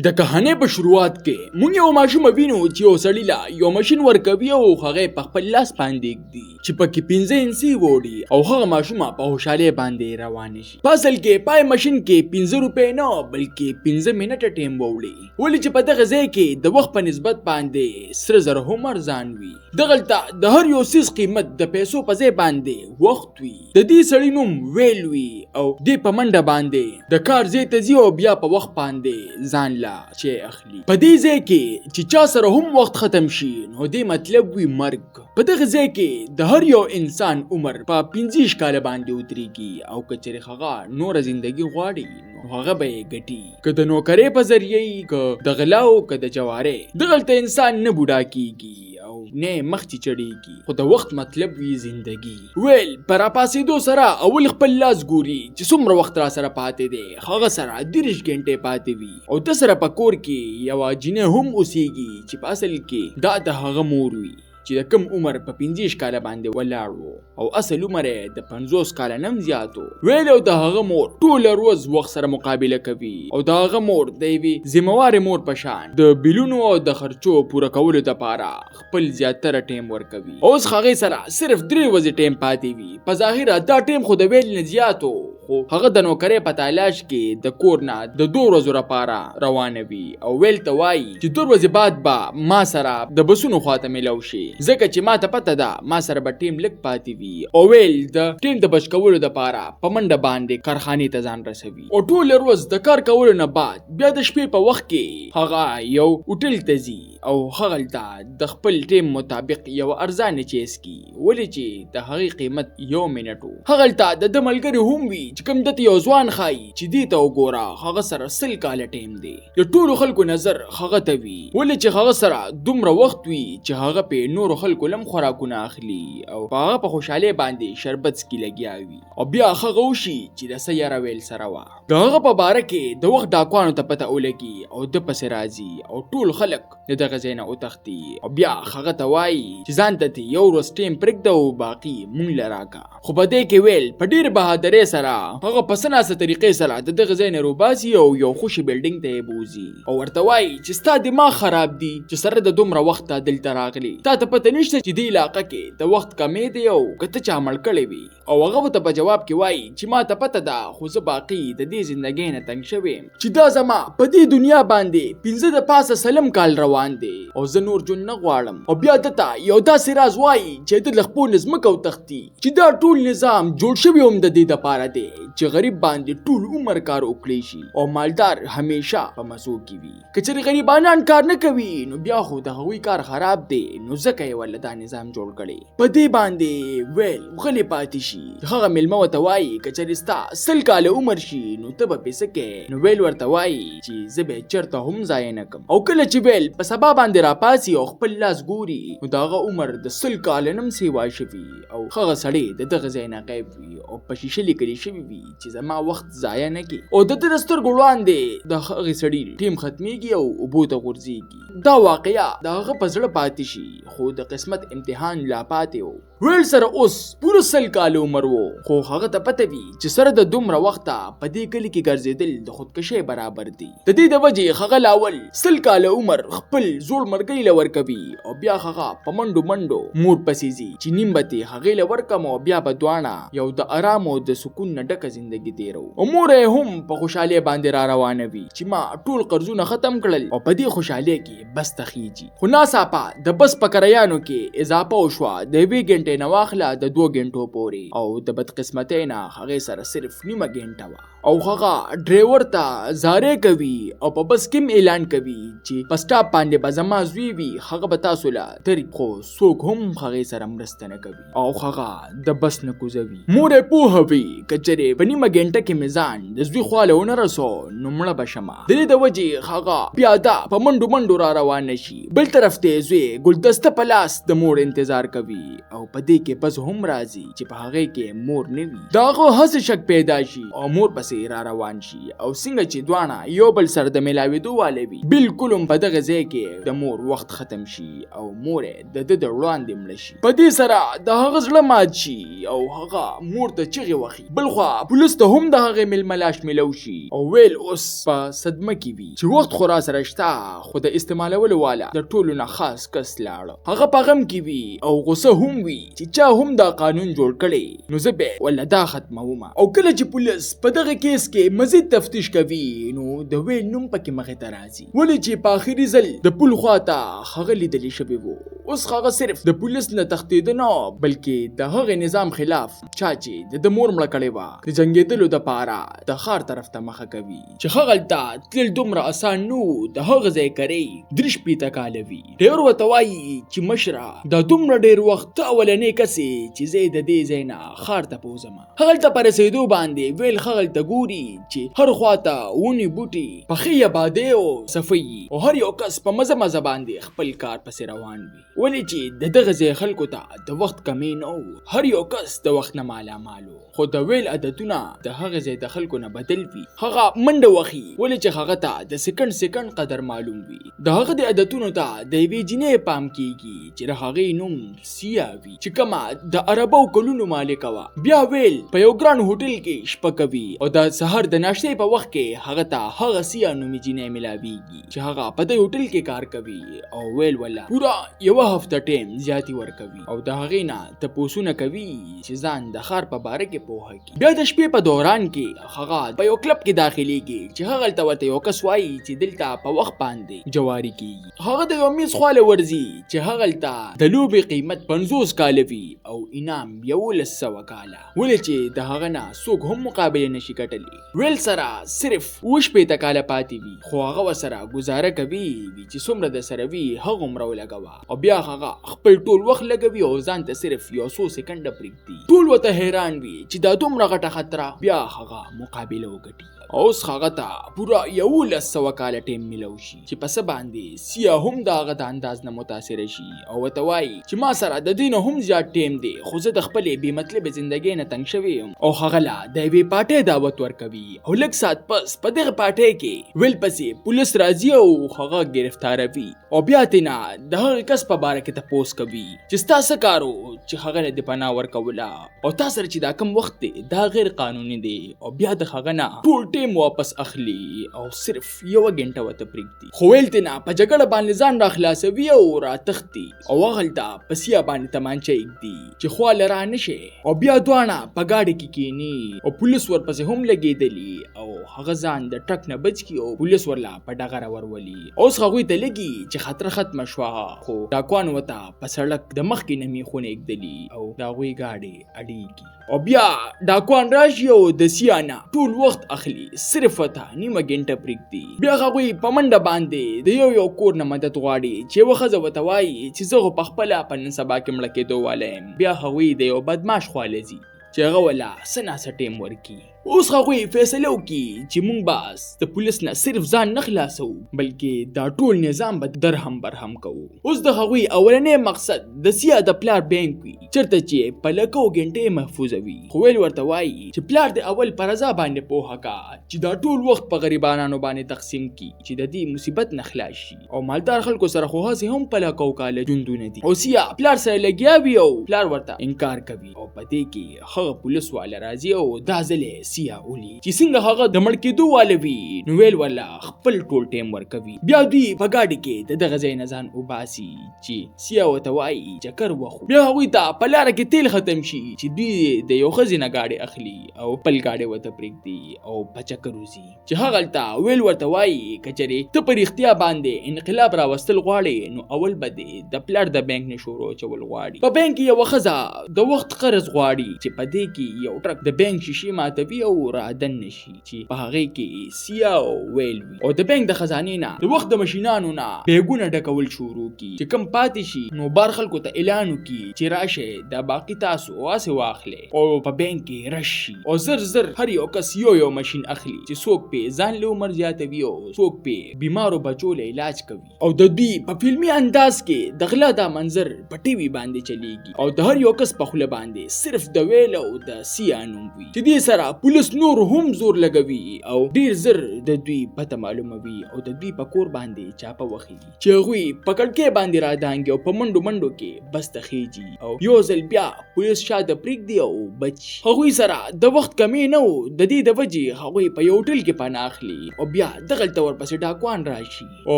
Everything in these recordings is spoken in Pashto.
د کہانی په شروعات کې مونږ یو ماشوم وینو چې یو سړی لا یو ماشين ورکوي او هغه په خپل لاس باندې ږدي چې پکې 15 انسي وړي او هغه ماشوم په خوشاله باندې روان شي. په اصل کې پای ماشين کې 15 روپے نه بلکې 15 منټه ټیم وړي، ولې چې په دغه ځای کې د وخت په نسبت باندې سره زر هم ارزان وي. دغلته د هر یو سیس قیمت د پیسو په ځای باندې وخت وي. د دې سړی نوم ویل وي او د په منډه باندې د کار ځای ته ځي او بیا په وخت باندې ځان چې اخلي. په دې ځای کې چې چا سره هم وخت ختم شي نو دې مطلب وي مرګ. په دغه ځای کې د هر یو انسان عمر په 15 کال باندې ودرېږي او که چېرې هغه نوره زندگی غواړي نو هغه به یې ګټي، که د نوکرۍ په ذریعه که د غلا او که د جوارۍ. دغلته انسان نه بوډا کیږي او نه مخ چړېږي، خو د وخت مطلب وي زندگی. ویل پر راپاسېدو سره اول خپل لاس ګوري چې څومره وخت را سره پاتې دی، هغه سره 30 غنټې پاتې وي او د سره په کور کې یوه جینۍ هم اوسېږي چې په اصل کې دا د هغه مور وي چې د کم عمر په 15 کاله باندې ولاړ و او اصل عمر یې د 50 کاله نم زیات و. ویل او د هغه مور ټوله ورځ وخت سره مقابله کوي او د هغه مور د یوې ذمهوارې مور په شان د بیلونو او د خرچو پوره کولو دپاره خپل زیاتره ټیم ورکوي. اوس هغې سره صرف 3 ورځې ټیم پاتې وي. په ظاهره دا ټیم خو د ویل نه زیات و، خو هغه د نوکرۍ په تلاش کې د کور نه د 2 ورځو لپاره روانوي او ویل ته وایي چې 2 ورځې بعد به ما سره د بسونو خواته میلاو شي، ځکه چې ما ته پته ده ما سره به ټیم لږ پاتې وي. او ویل د ټیم د بچ کولو دپاره په منډه باندې کارخانې ته ځان رسوي او ټوله ورځ د کار کولو نه بعد بیا د شپې په وخت کې هغه یو هوټل ته ځي او هغلته د خپل ټیم مطابق یو ارزانه چیز کی، ولې چې د هغې قیمت 1 منټ و. هغلته د ملګري هم وي چې کوم دته یو ځوان ښایي چې دې ته وګوره هغه سره 100 کاله ټیم دی. د ټولو خلکو نظر هغه ته وي، ولې چې هغه سره دومره وخت وي چې هغه په نورو خلکو لم خوراکونه اخلي او هغه په خوشحالۍ باندې شربت سکي لګیا وي او بیا هغه وشي چې د سیاره ویل سره وه. د هغه په باره کې د وخت ډاکوانو ته پته ولګي او د پسې راځي او ټول خلک د دغه ځای نه وتښتي او بیا هغه ته وایي چې ځان ته یو ورځ ټیم پرېږده او باقي مونږ له راکړه. خو په دې کې ویل په ډېر بهادرۍ سره هغه په څه ناسته طریقې سره د دغه ځای نه روباسي او یو خوشي بلډینګ ته یې بوځي او ورته وایي چې ستا دماغ خراب دی چې سره د دومره وخته دلته راغلی، تا ته پته نشته چې دې علاقه کې د وخت کمې دی او که ته چا مړ کړی وي. او هغه ورته په جواب کې وایي چې ما ته پته ده خو زه باقي د دې زندګۍ نه تنګ شوی یم چې دا زما په دې دنیا باندې 15 د پاسه سلم کال روان دی او زه نور ژوند نه غواړم. او بیا دته یو داسې راز وایي چې د له خپلو ځمکو تښتي چې دا ټول نظام جوړ شوی هم د دې دپاره دی چې غریب باندې ټول عمر کار وکړی شي او مالدار همیشه په مزو کې وي. که چېرې غریبانان کار نه کوي نو بیا خو د هغوی کار خراب دی، نو ځکه یې ورله دا نظام جوړ کړی. په دې باندې ویل غلی پاتې شي. هغه میلمه ورته وایي که چېرې ستا 100 کاله عمر شي نو ته به پې څه کوې؟ نو ویل ورته وایي چې زه به چېرته هم ضایع نه کړم. او کله چې ویل په سبا باندې راپاسي او خپل لاس ګوري نو د هغه عمر د 100 کاله نم سیوا شوي او هغه سړی د دغه ځای نه غیب وي او په شیشه لیکلي شوي وي چې زما وخت ضایع نه کړي. او د ده د سترګو وړاندې د هغې سړي ټیم ختمیږي او اوبو ته غورځېږي. دا واقعه د هغه په زړه پاتې شي، خو د قسمت امتحان لا پاتې و. ویل سره اوس پوره 100 کاله عمر و، خو هغه ته پته وي چې سره د دومره وخته په دې کلي کې ګرځېدل د خودکشۍ برابر دي. د دې د وجې هغه لاول 100 کاله عمر خپل زوړ مرګري له ورکوي او بیا هغه په منډو مور پسې ځي چې نیم به ترې هغې له ورکم او بیا به دواړه یو د ارام او د سکون نه ډکه زندګي تېرو. او مور یې هم په خوشحالۍ باندې را روانوي چې ما ټول قرضونه ختم کړل او په دې خوشحالۍ کې بس ته خیږي. خو ناڅاپه د بس په کرایانو کې اضافه وشوه د 1 غنټې نه واخله د 2 غنټو پورې او د بدقسمتۍ نه هغې سره صرف نیمه غنټه وه. او هغه ډریور ته زارۍ کوي او په بس کې اعلان کوي چې په سټاپ باندې به زما زوی وي، هغه به تاسو له دري. خو څوک هم هغې سره مرسته نه کوي او هغه د بس نه کوزوي. مور یې پوهه وي که چېرې په نیمه غنټه کې مې ځان د زوی خواله ونه رسو نو مړه به شمه. د دې د وجې هغه پیاده په منډو را روان نشي. بل طرف ته زوی ګلدسته په لاس د مور انتظار کوي او په دې کې بس هم راځي چې په هغه کې مور نه وي. دا هغه هڅه شک پیدا شي او مور پسې را روان شي او څنګه چې دوانه یو بل سره د ملاوېدو واله وي بالکل هم په دغه ځای کې د مور وخت ختم شي او مور د وړاندې مړه شي. په دې سره د هغه زړه مات شي او هغه مور ته چغې وهي. بل خوا پولیس ته هم د هغې ململاش ملو شي او ویل اوس په صدمه کې وي چې وخت خو را سره شته خو د استعمالولو والا د ټولو نه خاص کس لاړه. هغه په غم کې وي او غصه هم وي چې چا هم دا قانون جوړ کړي نو زه به ولا دا ختموم. او کله چې پولیس په دغه کیس کې مزید تفتیش کوي نو د ویل نوم پکې مخې ته راځي ولې چې په آخري ځل د پل خواته هغه لیدلی شوی وو. اوس هغه صرف د پولیس نه تښتېده نه بلکې د هغه نظام خلاف چا چې د مور مړه کړې وه د جنګېدلو دپاره د ښار طرف ته مخه کوي چې هغلته تلل دومره اسان نو د هغه ځای کرئ 3 کاله وي. ډېر ورته وایي چې مشره دا دومره ډېر وخت ته اولنی کس چې زه د دې ځای نه ښار ته پوځم. هغلته په رسېدو باندې ویل هغلته ګوري چې هر خواته ونې بوټي پخې ابادۍ او صفۍ او هر یو کس په مزه مزه باندې خپل کار پسې روان وي ولې چې د دغه ځای خلکو ته د وخت کمی نه و. هر یو کس د وخت نه مالامال و خو د ویل عادتونه د هغه ځای د خلکو نه بدل وي. هغه منډه وهي ولې چې هغه ته د سکند قدر معلوم وي. د هغه د عادتونو ته د یوې جینۍ پام کیږي چې د هغې نوم سیا وي چې کومه د عربو کلونو مالکه وه. بیا ویل په یو ګران هوټل کې شپه کوي او د سهار د ناشتې په وخت کې هغه ته هغه سیا نومي جینۍ ملاویږي چې هغه په دې هوټل کې کار کوي او ویل ولا پورا یوه هفته ټیم زیاتی ورکوي او د هغې نه تپوسونه کوي چې ځان د ښار په باره کې پوهه کړي. بیا د شپې په دوران کې هغه په یو کلب کې داخليږي چې هغلته ورته یو کس وایي چې دلته په وخت باندې جواري کیږي. هغه د یو میز خواله ورځي چې هغلته د لوبې قیمت 50 کاله وي او انعام 1100 کاله ولې چې د هغه نه څوک هم مقابله نشي ګټلی. ویل سره صرف 15 کاله پاتې وي خو هغه ورسره ګزاره کوي چې څومره د سره وي هغومره ولګوه او بیا هغه خپل ټول وخت لګوي او ځان ته صرف یو څو سکنډه پرېږدي. ټول ورته حیران وي چې دا دومره غټه خطره بیا هغه مقابله وګټي. اوس هغه ته پورا 1100 کاله ټیم ملو شي چې په څه باندې سیا هم د هغه د انداز نه متاثره شي او ورته وایي چې ما سره د دې نه هم زیات ټیم دی خو زه د خپلې بې مطلبې زندګۍ نه تنګ شوی یم. او هغه له د یوې پارټۍ دعوت ورکوي او لږ ساعت پس په دغه پارټۍ کې ویل پسې پولیس راځي او هغه گرفتاروي او بیا تینا د هغه کس په باره کې تپوس کوي چې ستا څه کار و چې هغه له د پناه ورکوله او تا سره چې دا کم وخت دی دا غیر قانوني دی او بیا د هغه نه ټول ټیم واپس اخلي او صرف 1 غنټه وته پرېږدي. خو ویل تینا په جګړه باندې ځان را خلاصوي او را تښتي او هغلته په سیا باندې تمانچه ایږدي چې خواله را نشي او بیا دواړه په ګاډي کې کینی او پولیس ورپسې هم لګېدلي او هغه ځان د ټرک نه بچ کی او پولیس ورلا په ډغره ورولي. اوس هغوی ته لګي چې خطر ختمه شوه خو ډاکوان وته په سړک د مخکې نه میخونه ایږدلي او د هغوی ګاډي اډیږي او بیا ډاکوان راشي او د سیا نه ټول وخت اخلي صرف ته 1 غنټه پرېږدي. بیا هغوی په منډه باندې د یو کور نه مدد غواړي چې یوه ښځه ورته وایي چې زه خو پخپله په نن سبا کې مړه کېدو والی یم. بیا هغوی د یو بدماش خواله ځي چې هغه ولا څه ناڅه ټیم ورکړي. اوس هغوی فیصله وکړي چې موږ بس د پولیس نه صرف ځان نه خلاصو بلکې دا ټول نظام به درهم برهم کوو. اوس د هغوی اولنی مقصد د سیا د پلار بینک وي چېرته چې په لکو غنټې محفوظه وي. خو ویل ورته وایي چې پلار د اول په رضا باندې پوهه کا چې دا ټول وخت په غریبانو باندې تقسیم کی چې د دې مصیبت نه خلاص شي او مالدار خلکو سره خو هسې هم په لکو کاله ژوندونه دي. او سیا پلار سره لګیا وي او پلار ورته انکار کوي او په دې کې هغه پولیس والا راځي او دا ځلې سیا ولي چې څنګه هغه د مړ کېدو واله وي نو ویل ولا خپل ټول ټیم ورکوي. بیا دوی په ګاډي کې د دغه ځای نه ځان وباسي چې سیا ورته وایي چکر وخو. بیا هغوی ته په لاره کې تیل ختم شي چې دوی د یو ښځې نه ګاډي اخلي او خپل ګاډي ورته پرېږدي او په چکر وځي چې هغلته ویل ورته وایي که چېرې ته په رښتیا باندې انقلاب راوستل غواړې نو اول به دې د پلار د بینک نه شروع اچول غواړي. په بینک کې یوه ښځه د وخت قرض غواړي چې په دې کې یو ټرک د بینک شیشې ماتوي او رادن نشي چې په هغه کې سیا او ویل وي او د بانک د خزانې نه د وخت د ماشینانو نه بیګونه ډکول شروع کی چې کم پاتې شي نو بار خلکو ته اعلان وکي چې راشه د باقی تاسو واسه واخلې او په بانک کې راشي او زر هر یو کس یو ماشین اخلي چې څوک په ځان له عمر زیاتوي او څوک په بیمارو بچو له علاج کوي او د دوی په فلمي انداز کې د غلا دا منظر په ټي وي باندې چلیږي او د هر یو کس په خله باندې صرف د ویل او د سیانو وي چې دې سره پولیس نور هم زور لګوي او ډیر زر د دوی پته معلوموي او د دوی په کور باندې چاپه وخی چې غوي پکړکې باندې را دانګي او په منډو کې بس تخیجي او یو ځل بیا پولیس شاده پریک دی او بچ هغوی سره د وخت کمی نه و د دې د وجې هغوی په یو ټل کې پناه اخلي او بیا دغلته ورپسې ډاکوان راشي او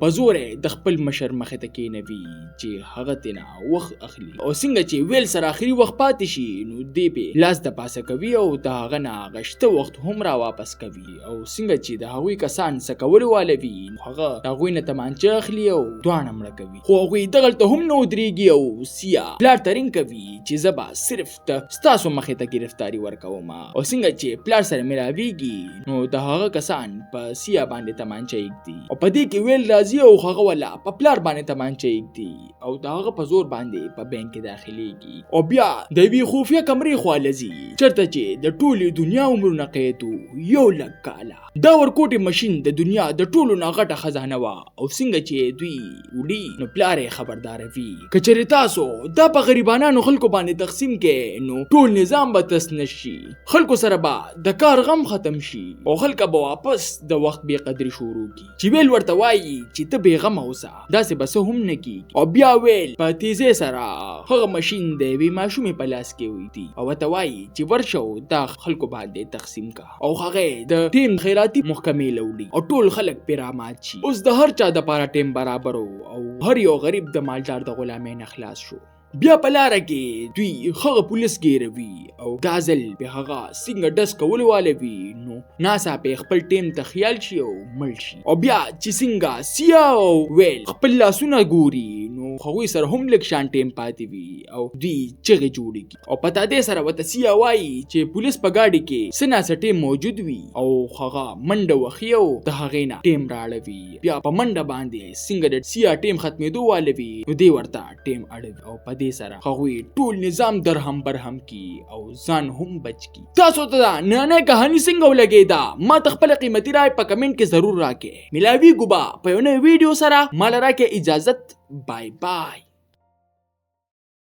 په زور د خپل مشر مخې ته کېنوي چې هغه تینا وخت اخلي او څنګه چې ویل سره اخري وخت پاتې شي نو دې په لاس د پاسه کوي او د هغه نه غشته وخت هم را واپس کوي او څنګه چې د هغوی کسان سکول والوي هغه هغوی نه تمانچه اخلي او دوانه مړه کوي خو هغوی دغلته هم نه ودرېږي او سیا پلار ترین کوي چې زبا صرف ستاسو مخې ته گرفتاری ورکوم او څنګه چې پلار سره ملاویږي نو د هغه کسان په سیا باندې تمانچه ایږدي او په دې کې ویل راځي او هغه ولا په پلار باندې تمانچه ایږدي او د هغه په زور باندې په بانک کې داخليږي او بیا د وی خفیه کمرې خالزي چرته چې د ټولي دنیا عمرونه قیدو یو لک کاله دا ورکوټي ماشين د دنیا د ټولو نه غټه خزانه وا او څنګه چې دوی وړي نو پلارې خبردار وي کچری تاسو دا په غریبانو خلکو باندې تقسیم کې نو ټول نظام به تس نشي خلکو سره به د کار غم ختم شي او خلک به واپس د وخت بے قدری شروع کی چې ویل ورته وایي چې ته بے غم اوسه داسې بس هم نه کی او بیا ویل په تیزه سره هغه ماشين د وی ماشومې په لاس کې وي دي او ته وایي چې ورشو دا خلکو باندې تقسیم کا او هغه د ټیم خیراتي محکمې لوړي او ټول خلک پیرامات شي اوس د هر چا د پاره ټیم برابر او هر یو غریب د مالدار د غلامۍ نه خلاص شو بیا پلاره کې دوی هغه پولیس ګیروي او غازل به هغه څنګه دس کول والوي نو ناسا په خپل ټیم ته خیال شي او مړ شي او بیا چې څنګه سیا او ویل خپل لاسونه ګوري نو هغوی سره هم لک شان ټیم پاتې وي او دوی چغې جوړي او پتا دې سره وته سیا وایي چې پولیس په گاډي کې سنا سټیم موجود وي او هغه منډه وخیو د هغې نه ټیم راړوي بیا په منډه باندې څنګه د سیا ټیم ختمېدو والوي نو دی ورته ټیم اړوي او په سره هغوی ټول نظام درهم برهم کی او ځان هم بچ کی تاسو ته نه کہانی څنګه ولګیدا ما خپل قیمتي رائے په کمنټ کې ضرور راکې ملاوي ګوبا په یو نوې ویډیو سره مال راکې اجازت بای بای